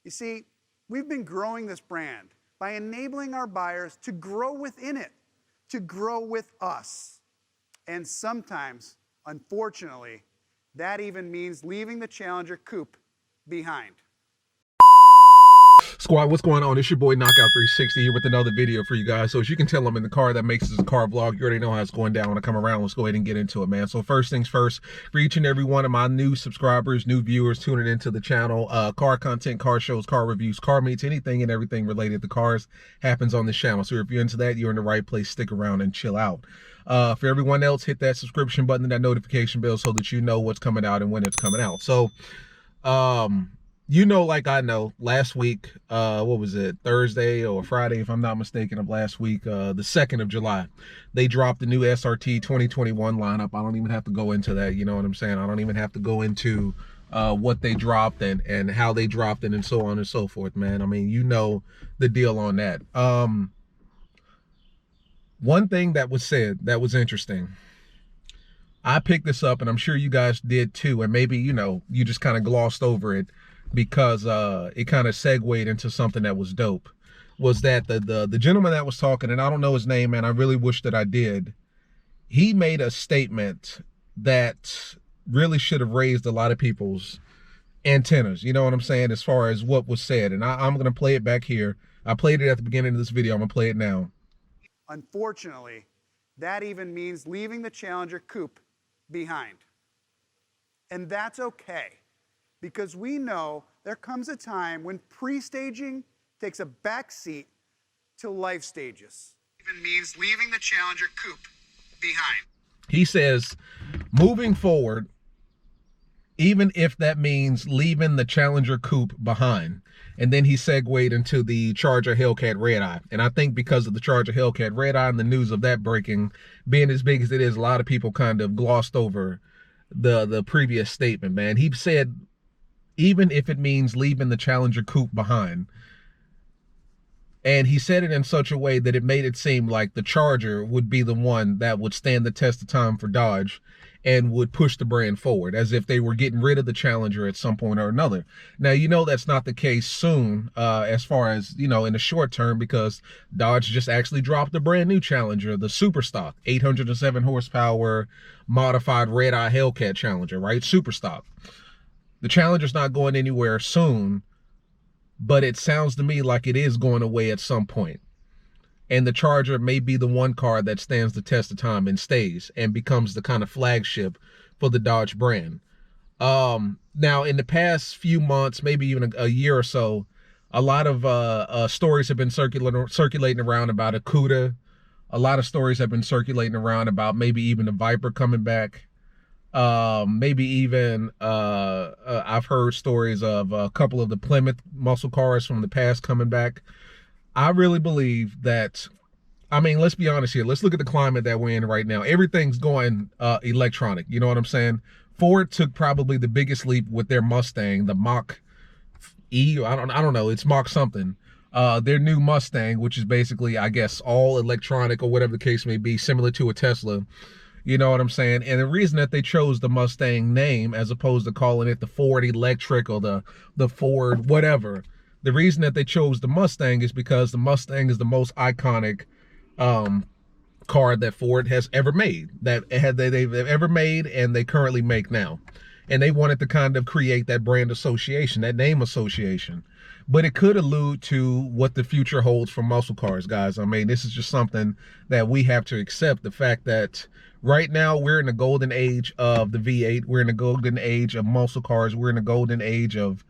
You see, we've been growing this brand by enabling our buyers to grow within it, to grow with us. And sometimes, unfortunately, that even means leaving the Challenger coupe behind. Squad, what's going on? It's your boy KNOCKOUT360 here with another video for you guys. So as you can tell, I'm in the car. That makes this a car vlog. You already know how it's going down when I come around. Let's go ahead and get into it, man. So first things first, for each and every one of my new subscribers, new viewers tuning into the channel, car content, car shows, car reviews, car meets, anything and everything related to cars happens on this channel. So if you're into that, you're in the right place. Stick around and chill out. For everyone else, hit that subscription button and that notification bell so that you know what's coming out and when it's coming out. So, you know, like I know, last week, what was it, Thursday or Friday, if I'm not mistaken, of last week, the 2nd of July, they dropped the new SRT 2021 lineup. I don't even have to go into that, you know what I'm saying? I don't even have to go into what they dropped and how they dropped it and so on and so forth, man. I mean, you know the deal on that. One thing that was said that was interesting, I picked this up and I'm sure you guys did too, and maybe, you know, you just kind of glossed over it because it kind of segued into something that was dope, was that the gentleman that was talking, and I don't know his name, and I really wish that I did, he made a statement that really should have raised a lot of people's antennas, you know what I'm saying, as far as what was said. And I'm going to play it back here. I played it at the beginning of this video. I'm going to play it now. Unfortunately, that even means leaving the Challenger coupe behind. And that's okay, because we know there comes a time when pre-staging takes a back seat to life stages. Even means leaving the Challenger coupe behind. He says, moving forward, even if that means leaving the Challenger coupe behind. And then he segued into the Charger Hellcat Red Eye. And I think because of the Charger Hellcat Red Eye and the news of that breaking, being as big as it is, a lot of people kind of glossed over the previous statement, man. He said, even if it means leaving the Challenger coupe behind. And he said it in such a way that it made it seem like the Charger would be the one that would stand the test of time for Dodge and would push the brand forward, as if they were getting rid of the Challenger at some point or another. Now, you know that's not the case soon, as far as, you know, in the short term, because Dodge just actually dropped a brand new Challenger, the Super Stock, 807 horsepower, modified Red Eye Hellcat Challenger, right? Super Stock. The Challenger's not going anywhere soon, but it sounds to me like it is going away at some point. And the Charger may be the one car that stands the test of time and stays and becomes the kind of flagship for the Dodge brand. Now, in the past few months, maybe even a year or so, a lot of stories have been circulating around about a CUDA. A lot of stories have been circulating around about maybe even the Viper coming back. Maybe even I've heard stories of a couple of the Plymouth muscle cars from the past coming back. I really believe that, I mean, let's be honest here. Let's look at the climate that we're in right now. Everything's going electronic. You know what I'm saying? Ford took probably the biggest leap with their Mustang, the Mach-E. I don't know. It's Mach something. Their new Mustang, which is basically, I guess, all electronic or whatever the case may be, similar to a Tesla. You know what I'm saying? And the reason that they chose the Mustang name as opposed to calling it the Ford Electric or the Ford whatever, the reason that they chose the Mustang is because the Mustang is the most iconic car that Ford has ever made, that they've ever made and they currently make now. And they wanted to kind of create that brand association, that name association. But it could allude to what the future holds for muscle cars, guys. I mean, this is just something that we have to accept, the fact that right now we're in the golden age of the V8. We're in the golden age of muscle cars. We're in the golden age of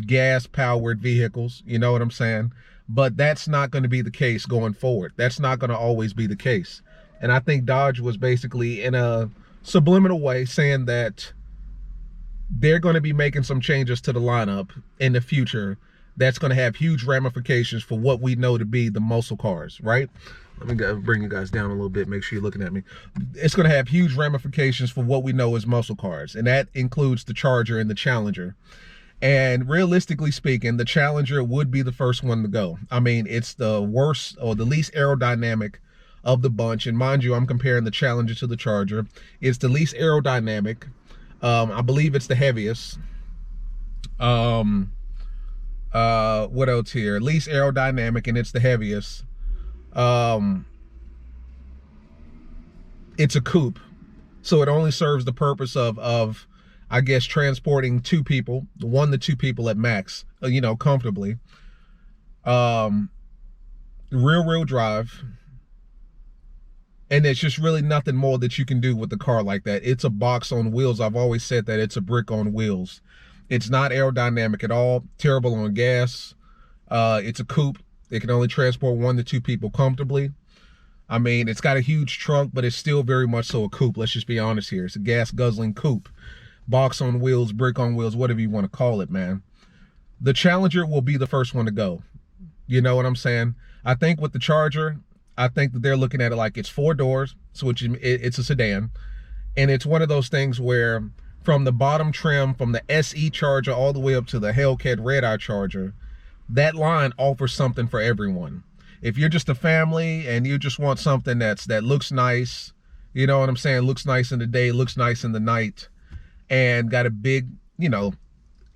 gas-powered vehicles. You know what I'm saying? But that's not going to be the case going forward. That's not going to always be the case. And I think Dodge was basically in a subliminal way saying that they're going to be making some changes to the lineup in the future that's going to have huge ramifications for what we know to be the muscle cars, right? Let me bring you guys down a little bit, make sure you're looking at me. It's going to have huge ramifications for what we know as muscle cars, and that includes the Charger and the Challenger. And realistically speaking, the Challenger would be the first one to go. I mean, it's the worst or the least aerodynamic of the bunch. And mind you, I'm comparing the Challenger to the Charger. It's the least aerodynamic. I believe it's the heaviest. What else here? Least aerodynamic, and it's the heaviest. It's a coupe, so it only serves the purpose of I guess transporting 2 people, 1 to 2 people at max, you know, comfortably. Rear-wheel drive, and there's just really nothing more that you can do with the car like that. It's a box on wheels. I've always said that it's a brick on wheels. It's not aerodynamic at all. Terrible on gas. It's a coupe. It can only transport 1 to 2 people comfortably. I mean, it's got a huge trunk, but it's still very much so a coupe. Let's just be honest here. It's a gas-guzzling coupe. Box on wheels, brick on wheels, whatever you want to call it, man. The Challenger will be the first one to go. You know what I'm saying? I think with the Charger, I think that they're looking at it like it's 4 doors, so it's a sedan. And it's one of those things where from the bottom trim, from the SE Charger all the way up to the Hellcat Red-Eye Charger, that line offers something for everyone. If you're just a family and you just want something that looks nice, you know what I'm saying, looks nice in the day, looks nice in the night, and got a big, you know,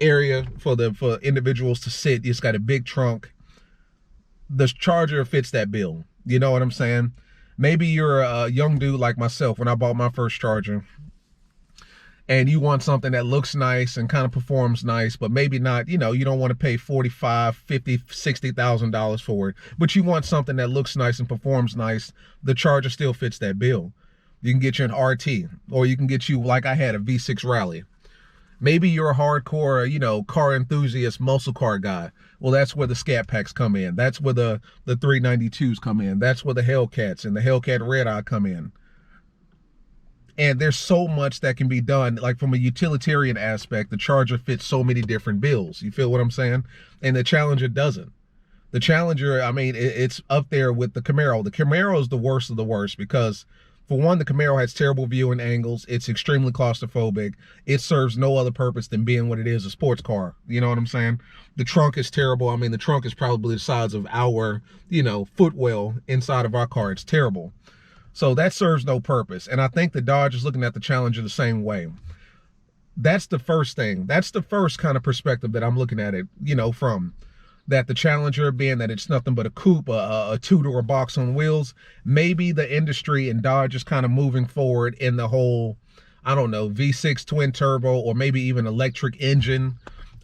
area for individuals to sit, it's got a big trunk, the Charger fits that bill. You know what I'm saying? Maybe you're a young dude like myself when I bought my first Charger, and you want something that looks nice and kind of performs nice, but maybe not, you know, you don't want to pay $45,000, $50,000, $60,000 for it, but you want something that looks nice and performs nice. The Charger still fits that bill. You can get you an RT, or you can get you, like I had, a V6 Rally. Maybe you're a hardcore, you know, car enthusiast, muscle car guy. Well, that's where the Scat Packs come in. That's where the 392s come in. That's where the Hellcats and the Hellcat Red-Eye come in. And there's so much that can be done. Like from a utilitarian aspect, the Charger fits so many different bills. You feel what I'm saying? And the Challenger doesn't. The Challenger, I mean, it's up there with the Camaro. The Camaro is the worst of the worst because, for one, the Camaro has terrible viewing angles. It's extremely claustrophobic. It serves no other purpose than being what it is, a sports car. You know what I'm saying? The trunk is terrible. I mean, the trunk is probably the size of our, you know, footwell inside of our car. It's terrible. So that serves no purpose. And I think the Dodge is looking at the Challenger the same way. That's the first thing. That's the first kind of perspective that I'm looking at it, you know, from. That the Challenger, being that it's nothing but a coupe, a 2-door box on wheels, maybe the industry and Dodge is kind of moving forward in the whole, I don't know, V6 twin turbo or maybe even electric engine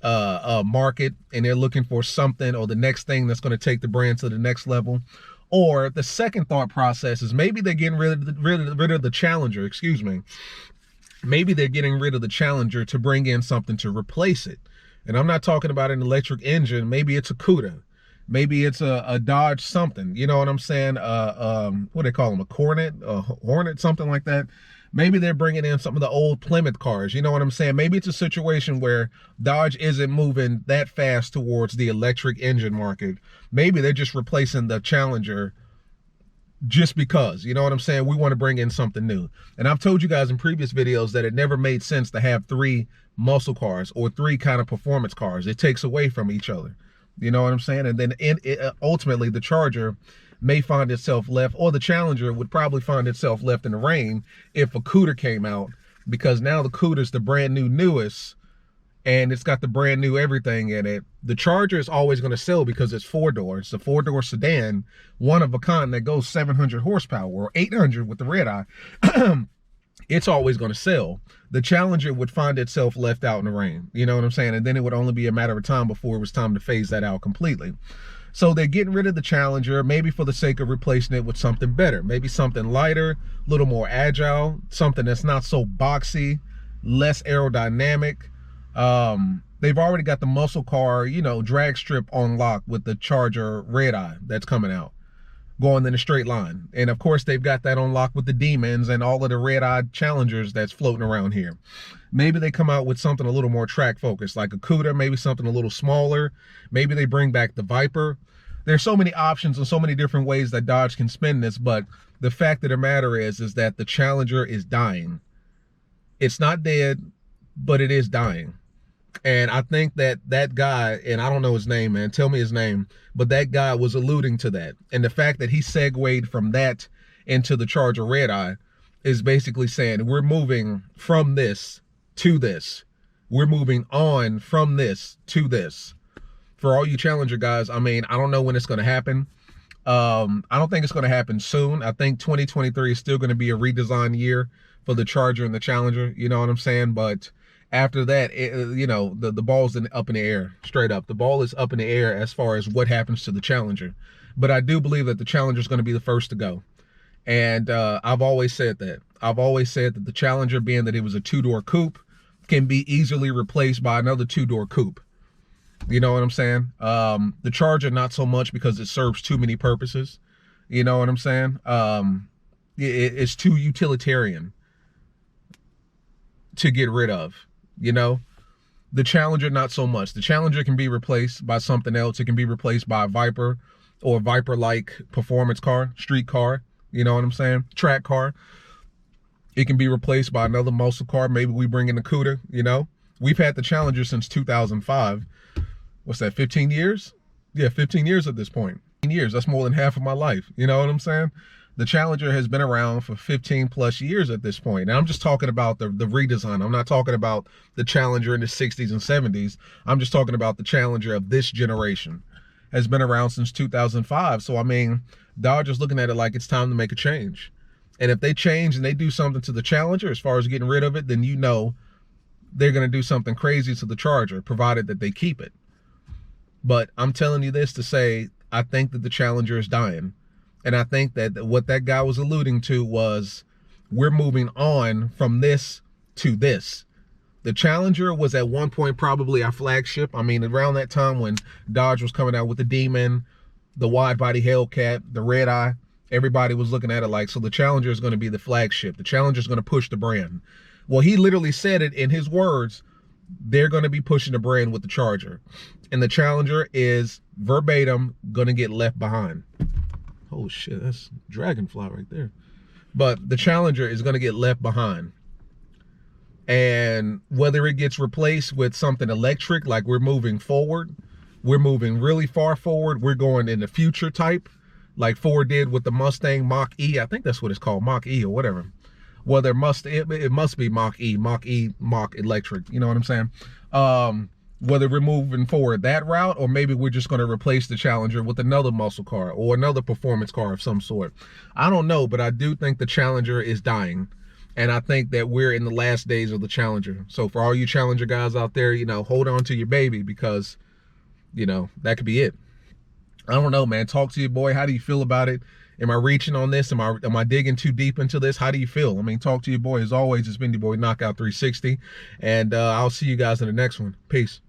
market, and they're looking for something or the next thing that's going to take the brand to the next level. Or the second thought process is maybe they're getting rid of the Challenger, excuse me. Maybe they're getting rid of the Challenger to bring in something to replace it. And I'm not talking about an electric engine. Maybe it's a CUDA. Maybe it's a Dodge something. You know what I'm saying? What do they call them? A Cornet? A Hornet? Something like that. Maybe they're bringing in some of the old Plymouth cars. You know what I'm saying? Maybe it's a situation where Dodge isn't moving that fast towards the electric engine market. Maybe they're just replacing the Challenger just because, you know what I'm saying? We want to bring in something new. And I've told you guys in previous videos that it never made sense to have 3 muscle cars or 3 kind of performance cars. It takes away from each other. You know what I'm saying? And then ultimately the Charger may find itself left, or the Challenger would probably find itself left in the rain if a CUDA came out, because now the CUDA is the brand new newest and it's got the brand new everything in it. The Charger is always going to sell because it's 4 doors. It's a 4-door sedan, one of a kind that goes 700 horsepower or 800 with the Red-Eye. It's always going to sell. The Challenger would find itself left out in the rain. You know what I'm saying? And then it would only be a matter of time before it was time to phase that out completely. So they're getting rid of the Challenger, maybe for the sake of replacing it with something better. Maybe something lighter, a little more agile, something that's not so boxy, less aerodynamic. They've already got the muscle car, you know, drag strip on lock with the Charger Red-Eye that's coming out, going in a straight line. And of course they've got that on lock with the Demons and all of the Red-Eye Challengers that's floating around here. Maybe they come out with something a little more track focused, like a CUDA, maybe something a little smaller. Maybe they bring back the Viper. There's so many options and so many different ways that Dodge can spin this, but the fact of the matter is that the Challenger is dying. It's not dead, but it is dying. And I think that guy, and I don't know his name, man, tell me his name, but that guy was alluding to that. And the fact that he segued from that into the Charger Red-Eye is basically saying we're moving from this to this. We're moving on from this to this. for all you Challenger guys, I mean, I don't know when it's going to happen. I don't think it's going to happen soon. I think 2023 is still going to be a redesign year for the Charger and the Challenger. You know what I'm saying? But after that, you know, the ball's up in the air, straight up. The ball is up in the air as far as what happens to the Challenger. But I do believe that the Challenger is going to be the first to go. And I've always said that. I've always said that the Challenger, being that it was a two-door coupe, can be easily replaced by another two-door coupe. You know what I'm saying? The Charger, not so much, because it serves too many purposes. You know what I'm saying? It's too utilitarian to get rid of, you know? The Challenger, not so much. The Challenger can be replaced by something else. It can be replaced by a Viper or a Viper-like performance car, street car, you know what I'm saying? Track car. It can be replaced by another muscle car. Maybe we bring in the Cuda, you know? We've had the Challenger since 2005. What's that, 15 years? Yeah, 15 years at this point. 15 years, that's more than half of my life. You know what I'm saying? The Challenger has been around for 15 plus years at this point. And I'm just talking about the redesign. I'm not talking about the Challenger in the 60s and 70s. I'm just talking about the Challenger of this generation. Has been around since 2005. So, I mean, Dodge is looking at it like it's time to make a change. And if they change and they do something to the Challenger as far as getting rid of it, then you know they're going to do something crazy to the Charger, provided that they keep it. But I'm telling you this to say, I think that the Challenger is dying. And I think that what that guy was alluding to was, we're moving on from this to this. The Challenger was at one point probably our flagship. I mean, around that time when Dodge was coming out with the Demon, the wide body Hellcat, the Red Eye, everybody was looking at it like, so the Challenger is going to be the flagship. The Challenger is going to push the brand. Well, he literally said it in his words. They're going to be pushing the brand with the Charger. And the Challenger is verbatim going to get left behind. Oh shit, that's Dragonfly right there. But the Challenger is going to get left behind. And whether it gets replaced with something electric, like we're moving forward, we're moving really far forward, we're going in the future type, like Ford did with the Mustang Mach-E. I think that's what it's called, Mach-E or whatever. Whether it must be Mach-E, Mach electric, you know what I'm saying? Whether we're moving forward that route, or maybe we're just going to replace the Challenger with another muscle car or another performance car of some sort. I don't know, but I do think the Challenger is dying. And I think that we're in the last days of the Challenger. So for all you Challenger guys out there, you know, hold on to your baby, because, you know, that could be it. I don't know, man. Talk to your boy. How do you feel about it? Am I reaching on this? Am I digging too deep into this? How do you feel? I mean, talk to your boy. As always, it's been your boy, Knockout360. And I'll see you guys in the next one. Peace.